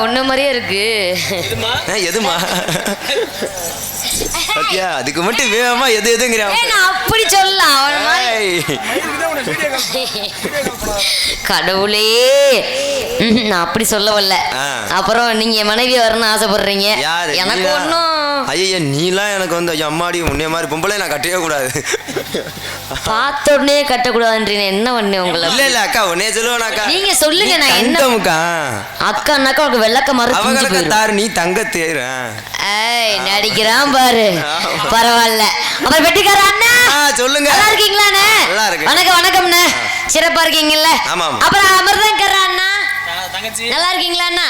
உன்ன மாதிரியே இருக்கு. எதுமா சத்யா அதுக்கு மட்டும் வேகமா எது எதுங்கிற அப்படி சொல்லலாம். கடவுளே நான் அப்படி சொல்ல வரல. அப்புறம் நீங்க மனைவி வரணும்னு ஆசைப்படுறீங்க. எனக்கு ஒன்றும் ஐயா நீலாம் எனக்கு வந்து ஐயா அம்மாடி முன்னே மாதிரி பொம்பளை நான் கட்டவே கூடாது. பார்த்த உடனே கட்டக்கூடாதுன்றீங்க. என்ன பண்ணு உங்களை? இல்ல இல்ல அக்கா உன்னே சொல்லுவேன் அக்கா. நீங்க சொல்லுங்க நான் என்ன அக்கான்னாக்கா உனக்கு வெள்ளக்க மறு தாரு நீ தங்க தேரு. ஏய் நடிக்கிறான் பாரு. பரவாயில்ல. அப்புறம் வெட்டிக்கார அண்ணா சொல்லுங்க. நல்லா இருக்கீங்களாண்ணே? நல்லா இருக்கு. வணக்கம் வணக்கம்ண்ணே. சிறப்பா இருக்கீங்கல்ல? அப்புறம் அமிர்தங்கர அண்ணா நல்லா இருக்கீங்களா அண்ணா?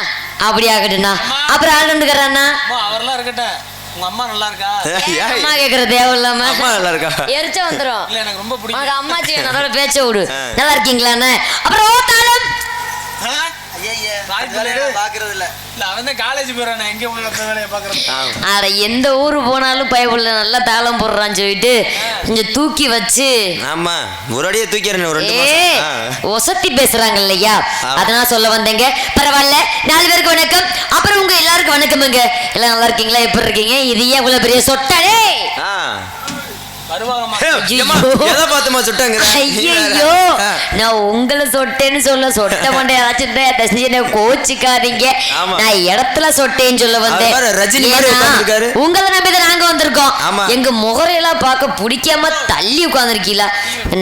அப்படி ஆகட்டும்ண்ணா. அப்புறம் ஆளுந்துக்கற அண்ணா அவரெல்லாம் இருக்கட்டும். உங்க அம்மா நல்லா இருக்கா? அம்மா கேக்குற தேவையில்லாம அம்மா நல்லா இருக்கா? எரிச்ச வந்துரும். இல்ல எனக்கு ரொம்ப பிடிக்கும். அம்மாச்சி என்னோட பேச்ச விடு. நல்லா இருக்கீங்களா அண்ணா? அப்புறம் ஓத்தாலும் எந்த ஊரு போனாலும் பயப்புள்ள நல்லா தாளம் போடுறான்னு சொல்லிட்டு கொஞ்சம் தூக்கி வச்சு ஒசத்தி பேசுறாங்க இல்லையா, அதனால சொல்ல வந்தேங்க. பரவாயில்ல, 4 பேருக்கு வணக்கம். அப்புறம் உங்க எல்லாருக்கும் வணக்கமுங்க. எல்லாம் நல்லா இருக்கீங்களா? எப்படி இருக்கீங்க? இது ஏன் இவ்வளவு பெரிய சொட்டடே? நான் உங்களை சொட்டேன்னு சொல்ல சொட்ட மண்டை ஏதாச்சும் கோச்சிக்காதீங்க. நான் இடத்துல சொட்டேன்னு சொல்ல வந்தேன். உங்களை நம்பிதான் நாங்க வந்திருக்கோம். எங்க முகரையெல்லாம் பார்க்க பிடிக்காம தள்ளி உட்கார்ந்துருக்கீங்களா?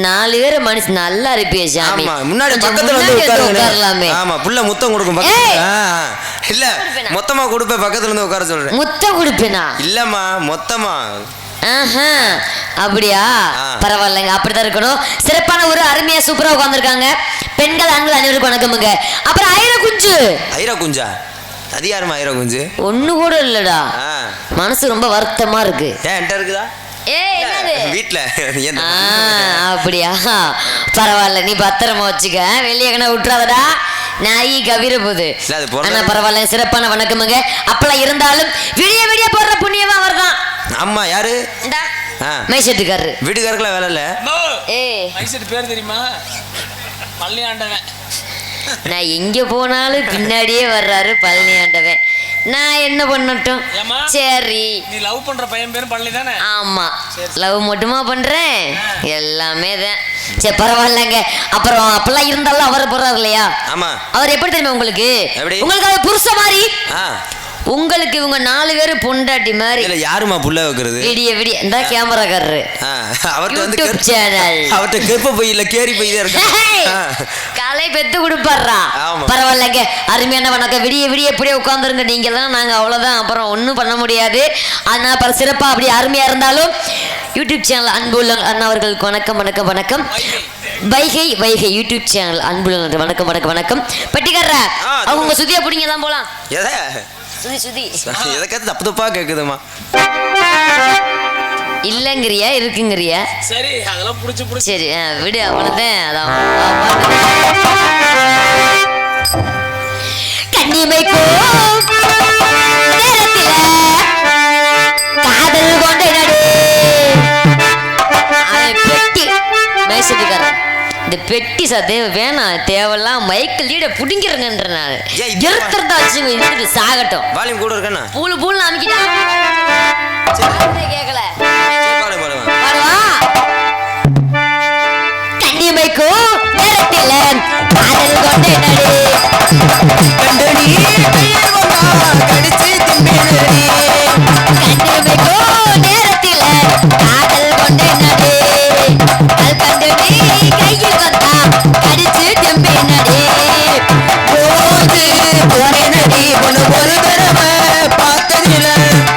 4 பேர் மனுஷன் நல்லா இருப்பிய சாமி. முன்னாடி உட்காரலாமே. முத்தம் கொடுக்கும். இல்ல மொத்தமா கொடுப்பேன். பக்கத்துல இருந்து உட்கார சொல்றேன். முத்தம் கொடுப்பேனா? இல்லம்மா மொத்தமா. அப்படியா? பரவாயில்லைங்க, அப்படிதான் இருக்கணும். சிறப்பான ஒரு அருமையா சூப்பரா உட்கார்ந்துருக்காங்க. பெண்கள் ஆண்கள் அனைவருக்கும் வணக்கமுங்க. அப்புறம் ஐரா குஞ்சு. ஐரா குஞ்சா? அது யாருமா ஐரா குஞ்சு? ஒண்ணு கூட இல்லடா. மனசு ரொம்ப வருத்தமா இருக்கு. என்கிட்ட இருக்குதா? வீட்டுல. அப்படியா? பரவாயில்ல, நீ பத்திரமா வச்சுக்க. வெளியே கண்ண விட்டுறாதடா, நாயி கவிர போகுது. பரவாயில்ல, சிறப்பான வணக்கமுங்க. அப்பெல்லாம் இருந்தாலும் விடிய விடிய போடுற புண்ணியமா அவர்தான். அம்மா யாரு? மைசெட்டுக்காரரு. வீட்டுக்காரருக்குலாம் வேலை இல்ல. மைசெட்டு பேர் தெரியுமா? பழனி ஆண்டவன். நான் எங்க போனாலும் பின்னாடியே வர்றாரு பழனி ஆண்டவன். நான் என்ன பண்ணட்டும்? சரி, நீ லவ் பண்ற பையன் பேரும் பழனி தானே? ஆமா, லவ் மட்டுமா பண்றேன், எல்லாமே தான். சரி பரவாயில்லங்க. அப்புறம் அப்பெல்லாம் இருந்தாலும் அவரை போறாரு இல்லையா? ஆமா. அவர் எப்படி தெரியுமா உங்களுக்கு? உங்களுக்கு அவர் புருஷ மாதிரி. உங்களுக்கு இவங்க 4 பேரு பொண்டாட்டி மாதிரி. இல்ல யாருமா புள்ள வைக்கிறது? விடிய விடிய இந்த கேமராக்காரரு. அவர்ட்ட வந்து சேனல் அவர்ட்ட கெப்ப போய் இல்ல கேரி போய் தான் இருக்கு. காலை பெத்து கொடுப்பாரா? பரவாயில்லங்க, அருமையான வணக்கம். விடிய விடிய எப்படியே உட்கார்ந்துருங்க நீங்க எல்லாம். நாங்க அவ்வளவுதான், அப்புறம் ஒன்றும் பண்ண முடியாது. அதனால பல சிறப்பா அப்படி அருமையா இருந்தாலும் யூடியூப் சேனல் அன்புள்ள அண்ணாவர்களுக்கு வணக்கம் வணக்கம் வணக்கம். வைகை வைகை யூடியூப் சேனல் அன்புள்ள வணக்கம் வணக்கம் வணக்கம். பெட்டிக்காரர அவங்க சுத்தியா பிடிங்க தான் போலாம். சுதி சுதி எதற்காவது தப்பு தப்பா கேக்குதுமா? இல்லங்கறியா இருக்குங்கறியா? சரி அதெல்லாம் புடிச்சு சரி விடு, அவ்வளவுதான். அதான் கண்ணிமைக்கோ நேரத்தில காதல் கொண்டே நடு பெட்டி மைசூட்டுக்காரன். இந்த பெட்டி சத்தம் வேணாம், தேவையெல்லாம் மைக்கிள் லீட புடிங்கிறங்கன்ற நான் எடுத்துறதா வச்சு சாகட்டும். வால்யூம் கூட இருக்கா? பூலு பூலு அமைக்கிட்டா கேட்கல. பாடுவா. கண்ணிமைக்கோ நேரத்தில் காதல் கொண்டே நடு கண்டனி கடிச்சு திம்பேனடி. கண்ணிமைக்கோ நேரத்தில் காதல் கொண்டே நடு கண்டனி கையில் வந்தா கடிச்சு திம்பேனடி. போது போறேனடி பொண்ணு ஒரு தடவை பார்த்ததில்ல.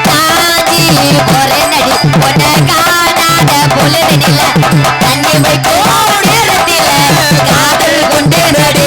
காஞ்சி போறேனடி பொண்ணு காணாத பொழுதினில்ல. கண்ணிமைக்கோ நேரத்தில் காதல் கொண்டே நடி.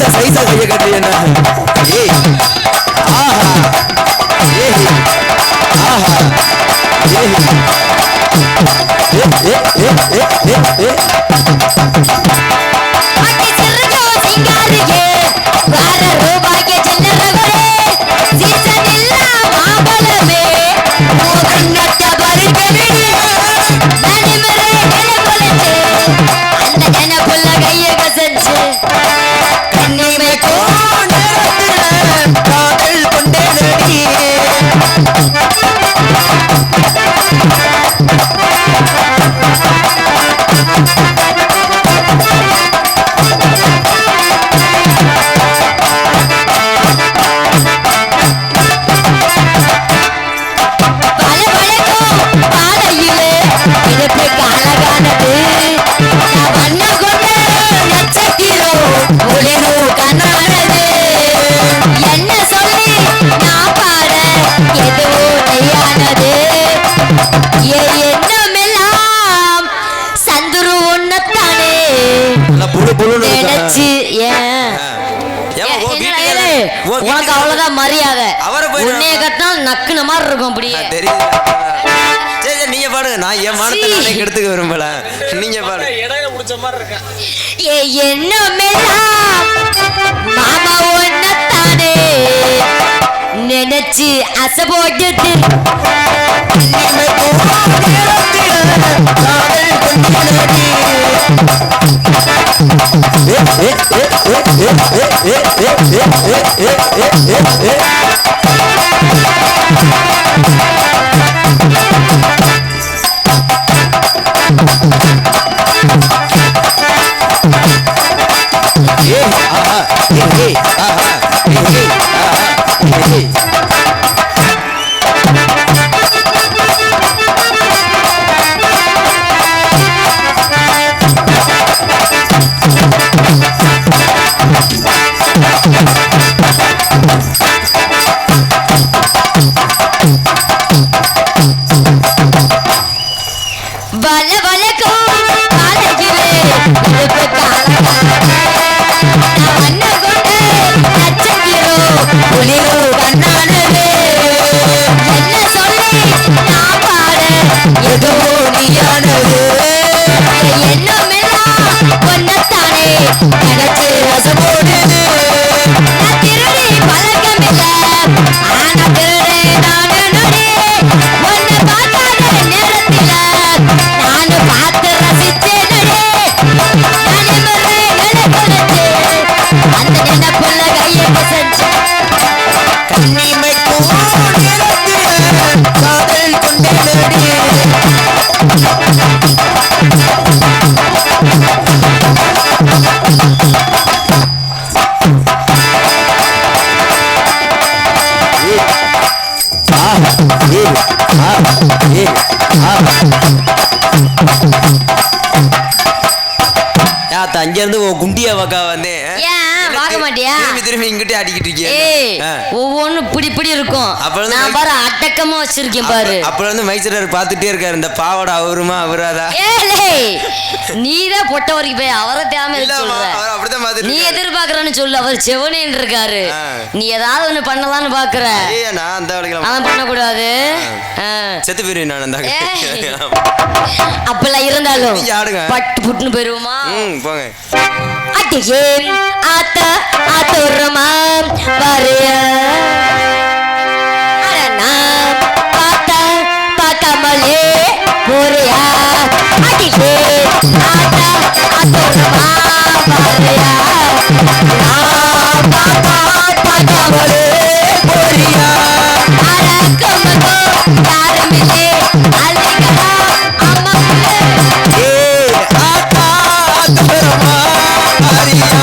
சைஸா கைய கட்டி என்ன ஏய் ஆஹா ஏய் ஆஹா ஏய் அடி சிறுகோ சிங்காரியே வார ரூபாய்க்கு சில்லறவரே சீசன் இல்ல மாம்பழமே மூக்கண்ணட்ட பறிக்கடி நனிமரே நிலமுலச்சே அந்த ஜனப்புள்ள கைய கசஞ்சு கண்ணிமை காதல் கொண்டே நடி என்ன சொல்லி நான் பாட எதுவோ நெய்யானது எண்ணமெல்லாம் சந்துரு ஒன்னத்தானே நினைச்சு உனக்கு அவ்வளவுதான் மரியாதை உன்னைய கட்டினா நக்குன மாதிரி இருக்கும் அப்படியே சரி நீங்க பாடுங்க நான் என் மானத்தை நானே கெடுத்துக்க விரும்பல நீங்க பாடுங்க இடையில முடிச்ச மாதிரி இருக்கேன் எண்ணமெல்லாம் மாமா ஒன்னத்தானே நினைச்சு அசை போட்டுட்டு வல வலக்கும் காலையிலே இடுப்பு காலக்கான கொண்டு நச்சங்கிரோ புலிரோ கண்ணானவே என்ன சொல்லி நான் பாட எதுவோ நீயானது எண்ணமெல்லாம் ஒன்னத்தானே நினைச்சு ரசமோடு நான் திருடி பழக்கமில்ல ஆனா திருடே நானு நொடி உன்னை பார்க்காத நேரத்தில நானு பார்த்து ரசிச்சேனடே நனிமரே நிலக்குலச்சே அந்த நினைப்புள்ள கையை கசஞ்சு கண்ணிமைக்கும் காதல் கொண்டே நடி அங்க இருந்து குண்டியா பக்கா வந்தேன் ஏன் பார்க்க மாட்டியா திரும்பி இங்கிட்டே அடிக்கிட்டு இருக்கேன் ஒவ்வொன்னும் இப்படி இருக்கும் நான் பாரு அடக்கமா வச்சிருக்கேன் பாரு அப்ப வந்து மைசூரர் பாத்துட்டே இருக்காரு இந்த பாவடா அவருமா அவராதா நீதான் பொட்ட வரைக்கும் போய் அவரை தேவை சொல்ற நீ எதிர்பார்க்கறன்னு சொல்லு அவர் செவனேன்னு இருக்காரு நீ ஏதாவது ஒண்ணு பண்ணலாம்னு பாக்குற நான் அந்த அவன் பண்ணக்கூடாது செத்து போயிருவேன் நான் அந்த அப்பெல்லாம் இருந்தாலும் பட்டு புட்டுன்னு போயிருவோமா போங்க அடியே ஆத்த ஆத்தோரமா வரையா பார்க்காமலே போறியா அடியே ஆத்த ஆத்தோரமா வரையா பார்க்காமலே போறியா அரக்கமகோ யாருமில்லே அலைகளா அம்மா ஆத்தா ஆத்தோரமா வரையா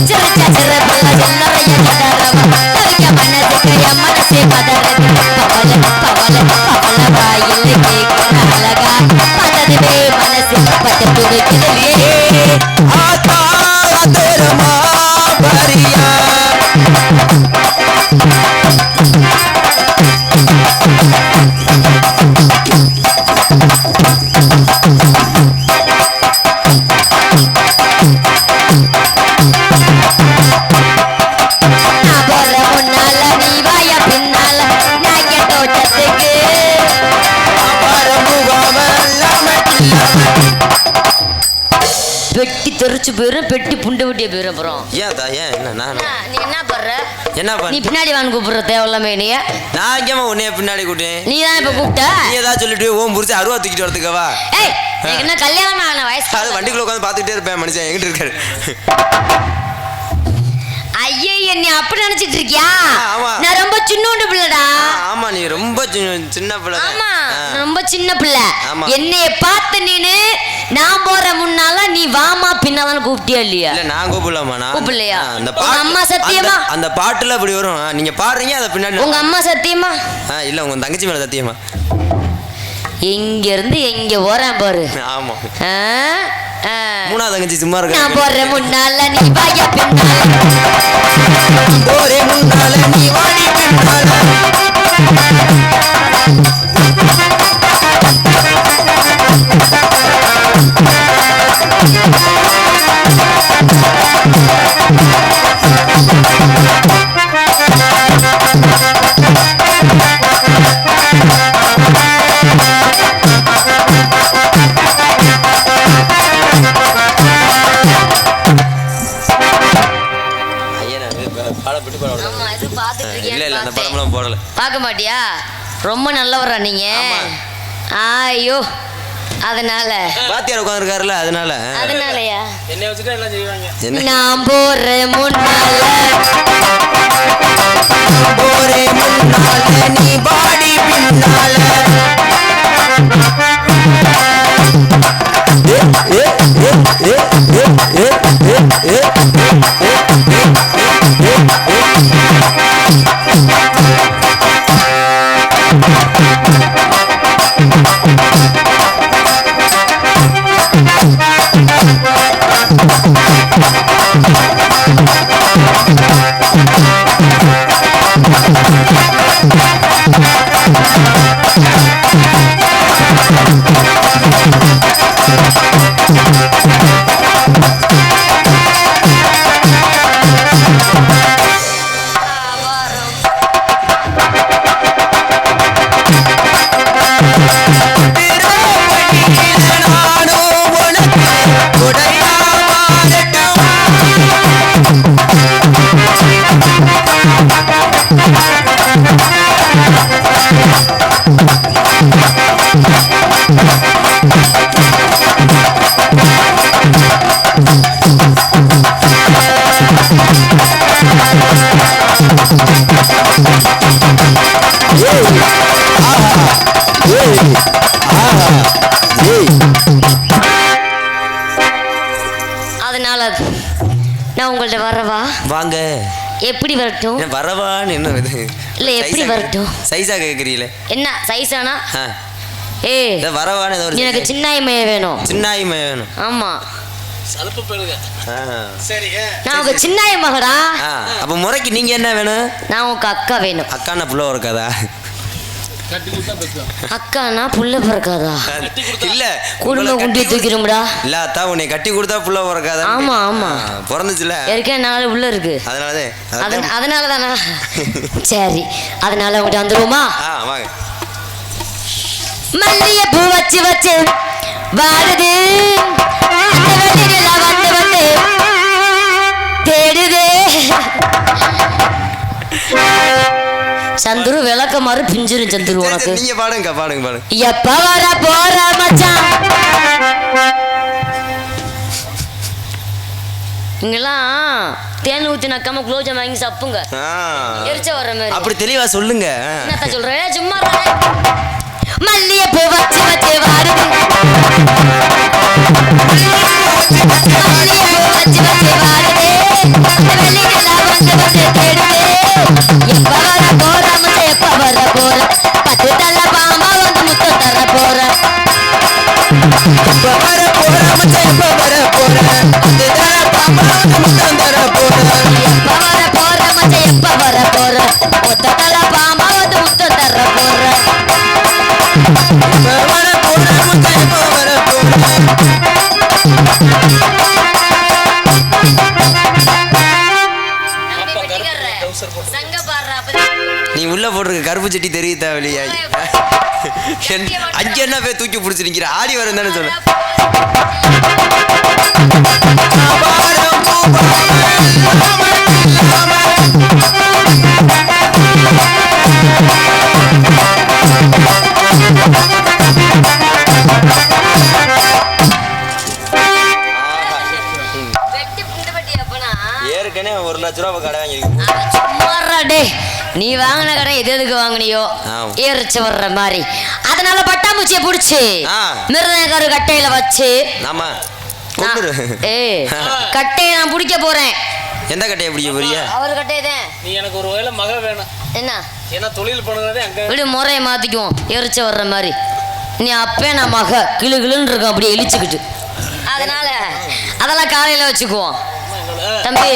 சிறு சிறு பிள்ளை சில்லறைய பெட்டி தெரிச்சு போயிரும், பெட்டி புண்டை வெட்டிய போயிரும். அப்புறம் ஏன் என்ன நீ என்ன பண்ற? என்ன நீ பின்னாடி வான்னு கூப்பிடுற தேவையில்லாம நீ. நான் எங்கேமா உன்னைய பின்னாடி கூட்டேன்? நீ தான் இப்ப கூப்பிட்ட. நீ ஏதாவது சொல்லிட்டு ஓம் புரிச்சு அருவா தூக்கிட்டு வரதுக்கவா? ஏய் எனக்கு என்ன கல்யாணம் ஆன வயசு? அது வண்டிக்குள்ள உட்காந்து பார்த்துக்கிட்டே இருப்பேன் மனுஷன் எங்கிட்ட இருக்காரு. ஐயே நீ அப்படி நினைச்சிட்டு இருக்கியா? ஆமா. நான் ரொம்ப சின்னோண்டு பிள்ளைடா. ஆமா நீ ரொம்ப சின்ன பிள்ளை. ஆமா நான் ரொம்ப சின்ன பிள்ளை. ஆமா. என்னைய பார்த்து நீனு நான் போற முன்னால நீ வாமா பின்னாதான் கூப்பிட்டியா இல்லையா? இல்ல நான் கூப்பிடலாமா? நான் கூப்பிடலையா? அந்த உங்க அம்மா சத்தியமா? அந்த பாட்டுல அப்படி வரும். நீங்க பாடுறீங்க அத பின்னாடி. உங்க அம்மா சத்தியமா? இல்ல உங்க தங்கச்சி மேல சத்தியமா. எங்க இருந்து எங்க போறேன் பாரு. ஆமா. மூணாவது தங்கச்சி சும்மா இருக்க. நான் போற முன்னால நீ வாயா பின்னால. போறே முன்னால நீ வாடி பின்னால. பார்க்க மாட்டியா? ரொம்ப நல்லவரா நீங்க. ஐயோ அதனால பாத்தியார் உட்கார்ந்திருக்காருல அதனாலயா? என்னை வச்சுட்டு எல்லாம் செய்வாங்க. நான் போறேன் முன்னால நீ பாடி பின்னால. அதனால நான் உங்கள்ட்ட வரவா? வாங்க. எப்படி வரட்டும்? வரவான்னு என்ன இது? இல்ல எப்படி வரட்டும்? சைஸா கேக்குறீங்களே. என்ன சைஸானா? வரவான்னு எனக்கு சின்னாய்மைய வேணும். சின்னாய்மைய வேணும். ஆமா சலுப்பு போயிடுங்க. சரி நான் உங்க சின்னாய மகடா. அப்ப முறைக்கு நீங்க என்ன வேணும்? நான் உங்க அக்கா வேணும். அக்கானா புள்ள இருக்காதா? அக்கானா புள்ள பிறக்காதா? இல்ல குடும்ப குண்டி தூக்கிடும்டா. இல்ல அத்தா உன்னை கட்டி கொடுத்தா புள்ள பிறக்காதா? ஆமா ஆமா பிறந்துச்சுல. ஏற்கனவே 4 உள்ள இருக்கு. அதனால தானா? சரி அதனால உங்கள்கிட்ட வந்துருவோமா? வாங்க. மல்லிய பூ வச்சு வச்சு வாடுது வந்து தேடுதே. சந்துரு விளக்க மாதிரி பிஞ்சிரும் சந்துரு உனக்கு. நீங்க பாடுங்க பாடுங்க பாடுங்க. எப்ப வர போற மச்சான்? இங்கெல்லாம் தேன் ஊத்தி நக்காம குலோஜம் வாங்கி சப்புங்க. எரிச்ச வர்ற மாதிரி. அப்படி தெளிவா சொல்லுங்க. என்னத்த சொல்றேன் சும்மா. மல்லிய பூ வச்சு வச்சு வாடுது மல்லிய பூ வச்சு வச்சு வாடுது வெளியில வந்து வந்து தேடுது. எப்ப வர போற மச்சான் எப்ப வர போற? 10 தள்ள பாமா வந்து முத்தம் தர போற. எப்ப வர போற மச்சான் எப்ப வர போற? 10 தள்ள பாமா வந்து முத்தம் தர போற. எப்ப வர போற மச்சான் எப்ப வர போற? 10 தள்ள நீ உள்ள போட்டிருக்க கருப்பு சட்டி தெரிய தேவையா? அஞ்சு என்ன போய் தூக்கி பிடிச்சி நிக்கிற ஆடி வரும் தானே சொன்ன. ஏற்கனவே 1 லட்ச ரூபா கடை வாங்கிருக்கேன். நீ வாங்கின கடை எதுக்கு வாங்கினியோ ஏறிச்சு வர்ற மாதிரி. அதனால பட்டாம்பூச்சியை பிடிச்சி மிருதங்கரு கட்டையில வச்சு கட்டையை நான் பிடிக்க போறேன். எந்த கட்டையை பிடிக்க போறிய? அவர் கட்டையை தான். நீ எனக்கு ஒரு வேளை மக வேணும். என்ன ஏன்னா தொழில் பண்ணுறதே அங்கே விடு, முறையை மாத்திக்குவோம் ஏறிச்சு வர்ற மாதிரி. நீ அப்பே நான் மக கிளு கிளுன்னு இருக்கும் அப்படியே இழிச்சுக்கிட்டு. அதனால அதெல்லாம் காலையில வச்சுக்குவோம். தம்பி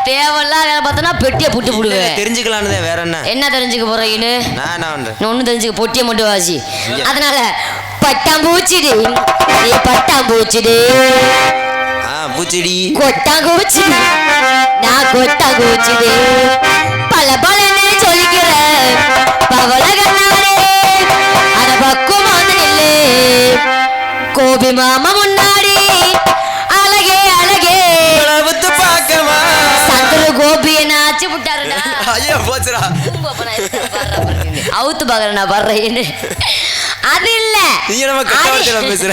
தேவையில்லாம் வேலை பார்த்தனா பெட்டியை புட்டு புடுவேன். தெரிஞ்சுக்கலான்னு வேற என்ன தெரிஞ்சுக்க போறீன்னு ஒன்னும் தெரிஞ்சுக்க பொட்டியை மட்டும் வாசி. அதனால பட்டாம்பூச்சிடி நீ பட்டாம்பூச்சிடி பூச்சிடி கொட்டாங்கூச்சிடி நான் கொட்டாங்கூச்சிடி பல பலன்னு சொல்லிக்கிறேன் பவள கண்ணாரே அட பக்குமான நில்லு கோபி மாமா முன்னாடி அழகே அழகே சந்திர கோபி என்ன ஆச்சு விட்டாருடா. அவுத்து பாக்குறேன் பாடுறேன்னு அது இல்ல பேசுற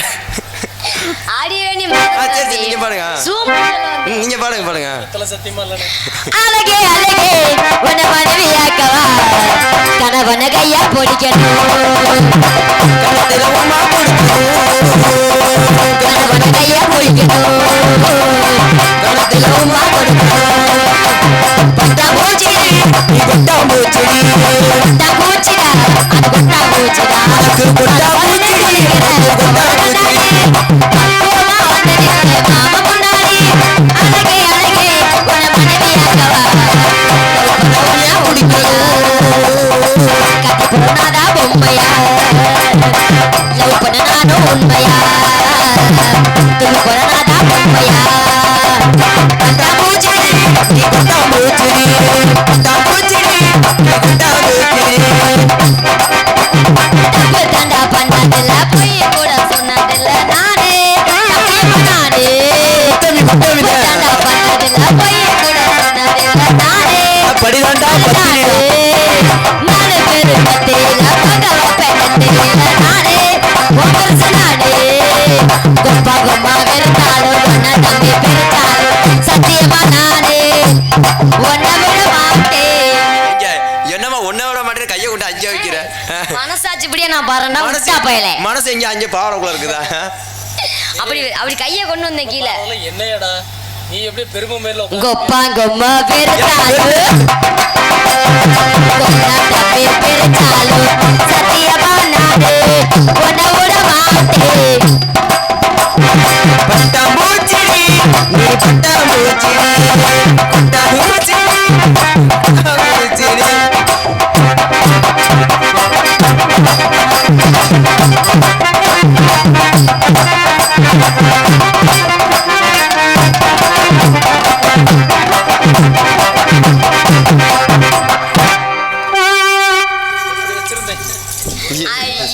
நீங்க பாடுங்க. அழகே அழகே உன மனைவியாக்கவா கணவன கையா பொடிக்கணும் கணவன கையா பொடிக்கணும் பட்டாம்பூச்சிடி பட்டாம்பூச்சிடா பொம்மையா லவ் பண்ண நானும் உண்மையா துணி கொடனாதா பொம்மையா பட்டாம்பூச்சிடி பட்டாம்பூச்சிடி பட்டாம்பூச்சிடி தப்பு தண்டா பண்ணதில்ல பொய் கூட சொன்னதில்ல நானே நானே தண்டா பண்ணதில்ல பொய் கூட சொன்னதில்ல நானே படிதாண்டா நானே பேரு பத்தியில பகவ பெண்ணத்தில நானே ஒவ்வொரு நானே கொப்பா கொப்பா வெறுத்தாலும் ஒன்ன தம்பி பிரித்தாலும் சத்தியமா நானே ஒன்ன விட மாட்டேன். என்னமா ஒன்ன விட மாட்டேன் கையை கொண்டு அஞ்சு வைக்கிற மனசாட்சிப்படியே நான் பாருன்னா உச்சா பயலே மனசு எங்க அஞ்சு பாவக்குள்ள இருக்குதா? அப்படி அப்படி கையை கொண்டு வந்த கீழே என்னையடா நீ எப்படி பெருமை மேல கொப்பா கொம்மா பெருத்தாலும் தம்பி பிரித்தாலும் சத்தியமா நானே ஒன்ன விட மாட்டேன். பட்டாம்பூச்சிடி நீ பட்டாம்பூச்சிடி பட்டாம்பூச்சிடி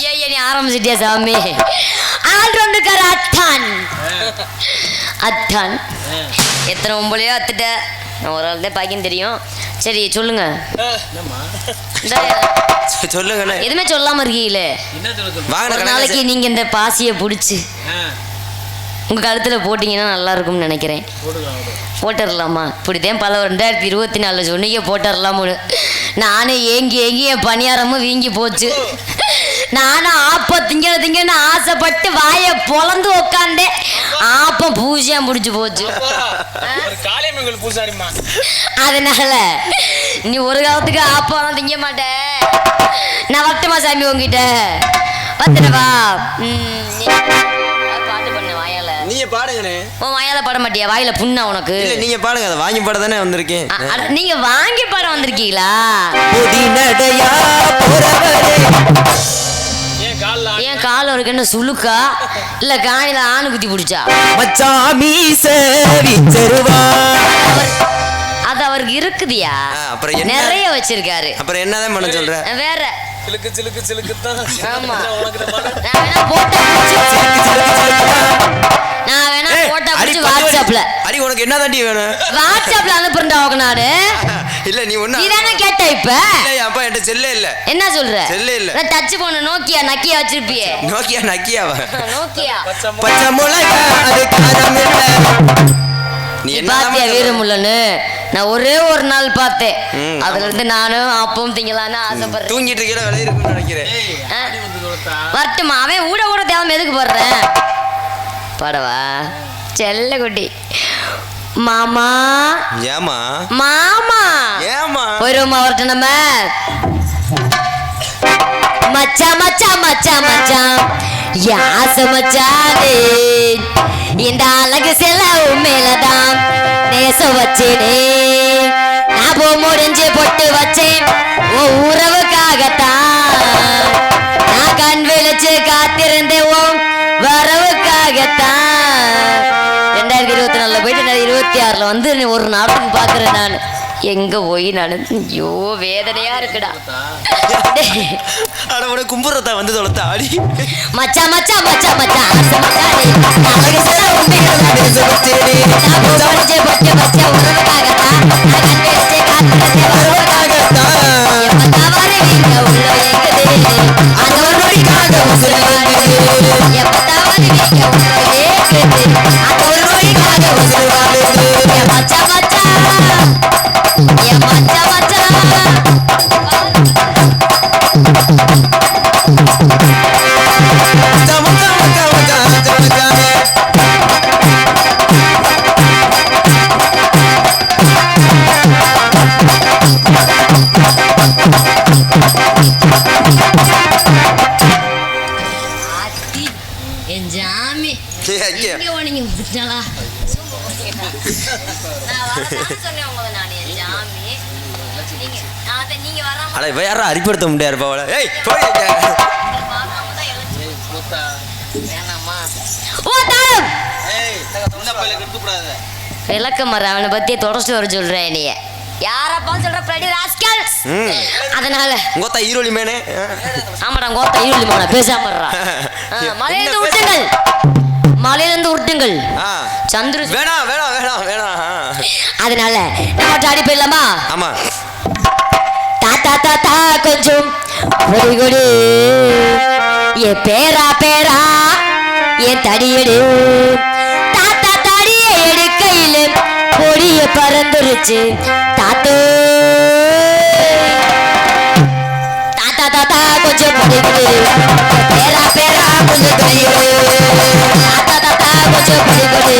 ஐயா நீ ஆரம்பிச்சிட்டியா சாமி? ஆல்ரவுண்டுக்கார அத்தான் அத்தான் எத்தனை ஒம்பளையோ அத்துட்ட ஒரு ஆள் தான் பாக்கின்னு தெரியும். சரி சொல்லுங்க சொல்லுங்க எதுவுமே சொல்லாம இருக்கீங்களே. ஒரு நாளைக்கு நீங்க இந்த பாசியை பிடிச்சி உங்க கழுத்துல போட்டீங்கன்னா நல்லா இருக்கும்னு நினைக்கிறேன். போட்டுடலாமா? இப்படிதான் பல 2024 சொன்னீங்க போட்டுடலாமு. நானும் ஏங்கி ஏங்கி என் பணியாரமும் வீங்கி போச்சு. நானும் ஆப்பம் திங்கன்னு ஆசைப்பட்டு வாயை பொழந்து உக்காந்தேன். ஆப்பம் பூஜையா முடிச்சு போச்சு. அதனால நீ ஒரு காலத்துக்கு ஆப்பம் திங்க மாட்டேன். நான் வட்டமா சாமி உங்ககிட்ட வந்துடுவா. பாட்டு பண்ண வாயால நீங்க பாடுங்கண்ணே. உன் வாயால பாட மாட்டியா? வாயில புண்ணா உனக்கு? நீங்க பாடுங்க. அதை வாங்கி பாட தானே வந்திருக்கேன். நீங்க வாங்கி பாட வந்திருக்கீங்களா? அவருக்கு என்ன சுளுக்கா இல்ல காணில ஆணு குத்தி பிடிச்சா அது அவருக்கு இருக்குதியா அப்புறம் என்ன நிறைய வச்சிருக்காரு அப்புறம் என்னதான் பண்ண சொல்ற வேற சிலுக்கு சிலுக்கு சிலுக்கு தான் ஆமா. உனக்கு இந்த பாட்டு நான் வேணா போட்டா பிடிச்சி வாட்ஸ்அப்ல அடி உனக்கு என்ன தாண்டி வேணும் வாட்ஸ்அப்ல அனுப்புறா நாடு இல்ல நீ ஒண்ணு நீதானே கேட்ட இப்ப இல்ல அப்பா என்கிட்ட செல்லே இல்ல என்ன சொல்ற செல்லே இல்ல டச் போன நோக்கியா நக்கியா வச்சிருப்பியே நோக்கியா நக்கியாவா நோக்கியா பச்சை மிளகா அது காரம் இல்ல நீ பாத்தியா வீரமுள்ளன்னு நான் ஒரே ஒரு நாள் பார்த்தேன் அதுல இருந்து நானும் அப்பவும் திங்கலான்னு ஆசைப்படுறேன் தூங்கிட்டு இருக்கிற விலை இருக்குன்னு நினைக்கிறேன் வரட்டுமா அவன் ஊட ஊட தேவை எதுக்கு போடுறேன் படவா செல்ல குட்டி மாமா ஏமா மாமா ஏமா போயிருவோமா வரட்டும் நம்ம மச்சான் மச்சான் மச்சான் மச்சான் யாச மச்சானே இந்த அழகு செல்ல உண்மையிலதான் நேச வச்சேனே நான் முடிஞ்சு பொட்டு வச்சேன் ஓ உறவுக்காகத்தான் நான் கண் விழிச்சு காத்திருந்தேன் ஓ வரவுக்காகத்தான் 2024 போயிட்டு 2026 வந்து ஒரு நாடகம் பாக்குறேன் நான் எங்க போய் நான் ஐயோ வேதனையா இருக்குடா அட உன கும்புறதா வந்து தொலைத்தா அடி மச்சான் மச்சான் மச்சான் மச்சான் ஆசை மச்சானே அழகு சொல்ல உண்மையிலதான் நேச வச்சேனே நான் முடிஞ்சு பொட்டு வச்சேன் உறவுக்காகத்தான் நான் கண் விழிச்சு காத்திருந்தேன் வரவுக்காகத்தான் எப்ப வருவீங்க உள்ள ஏங்குதே அந்த ஒரு நொடிக்காக உசுறு வாங்குதே எப்ப வருவீங்க உள்ள ஏங்குதே அந்த ஒரு நொடிக்காக உசுறு வாங்குதே என் மச்சான் மச்சான் என் மச்சான் மச்சான் என் ஜாமி எங்க ஓடிங்க விட்டுட்டாளா நான் வரதான் சொன்னேன் உங்களை நான் என் ஜாமி நீங்க வராம அட இவ யாரா அரிப்படுத்த முடியாதுப்பா அவளை ஏய் போய் பார்க்காம தான் கூத்தா வேணாமா ஓ தாளம் ஏய் சின்ன பையல கெடுத்து கூடாத விளக்கமர அவனை பத்தி தொடர்ச்சி வர சொல்றேன் நீ யாரப்பா சொல்ற பிளடி ராஸ்கல்ஸ் அதனால கோத்தா ஈரோலி மேனே ஆமாடா கோத்தா ஈரோலி மேன பேசாம இருடா மலையிலிருந்து உருட்டுங்கள் மலையிலிருந்து உருட்டுங்கள் சந்திர வேணாம் வேணாம் வேணாம் வேணாம் அதனால நம்ம ஆடி போயிடலாமா ஆமா தாத்தா தாத்தா கொஞ்சம் கொடி கொடி என் பேரா பேரா என் தடியடு தாத்தா தடிய எடுக்கையில கொடிய பறந்துருச்சு தாத்தோ தாத்தா தாத்தா கொஞ்சம் கொடி கொடி பேரா பேரா கொஞ்சம் கொடி கொடி தாத்தா தாத்தா கொஞ்சம் கொடி கொடி